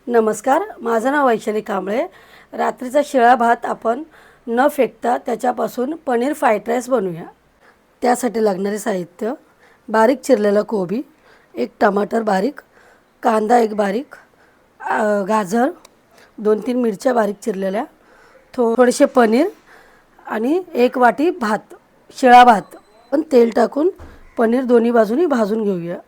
नमस्कार, माझं नाव वैशाली कांबळे. रात्रीचा शिळा भात आपण न फेकता त्याच्यापासून पनीर फ्राईड राईस बनवूया. त्यासाठी लागणारे साहित्य: बारीक चिरलेला कोबी, एक टमाटर बारीक, कांदा एक बारीक, गाजर, 2-3 मिरच्या बारीक चिरलेल्या, थोडेसे पनीर आणि 1 वाटी भात, शिळा भात. पण तेल टाकून पनीर दोन्ही बाजूनी भाजून घेऊया.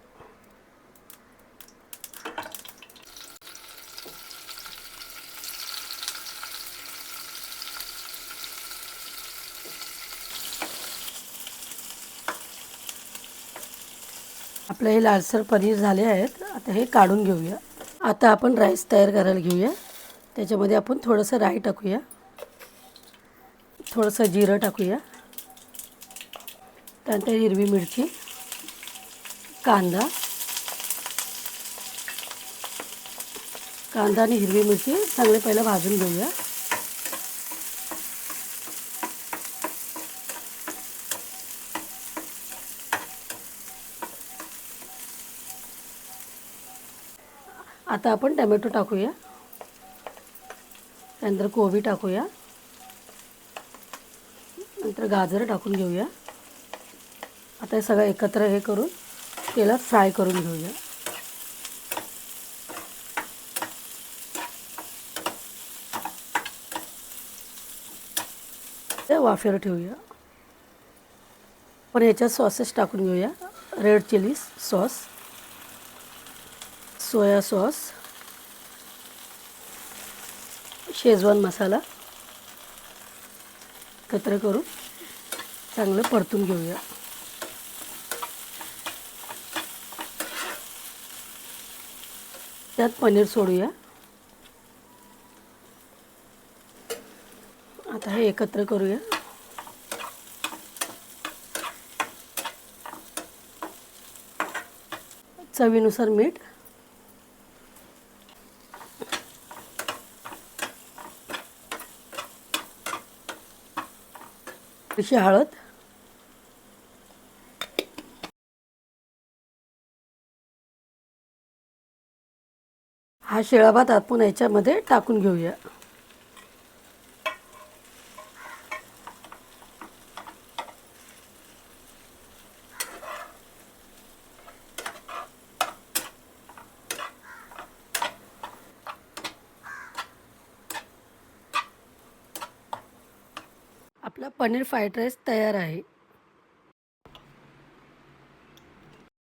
आपले हे लालसर पनीर झाले आहेत. आता हे काढून घेऊया. आता आपण राईस तयार करायला घेऊया. त्याच्यामध्ये आपण थोडंसं राई टाकूया, थोडंसं जिरं टाकूया, त्यानंतर हिरवी मिरची, कांदा आणि हिरवी मिरची चांगले पहिला भाजून घेऊया. आता आपण टोमॅटो टाकूया, त्यानंतर कोबी टाकूया, नंतर गाजर टाकून घेऊया. आता हे सगळं एकत्र हे करून तेलात फ्राय करून घेऊया. ते वाफेवर ठेवूया. पण ह्याच्यात सॉसेस टाकून घेऊया. Red chilli sauce, soya sauce, schezwan masala एकत्र करून चांगलं परतून घेऊया. त्यात पनीर सोडूया. आता हे एकत्र करूया. चवीनुसार मीठ, थोडीशी हळद, हा शिळा भात आपण याच्यामध्ये टाकून घेऊया. आपला पनीर फ्राईड राईस तयार आहे.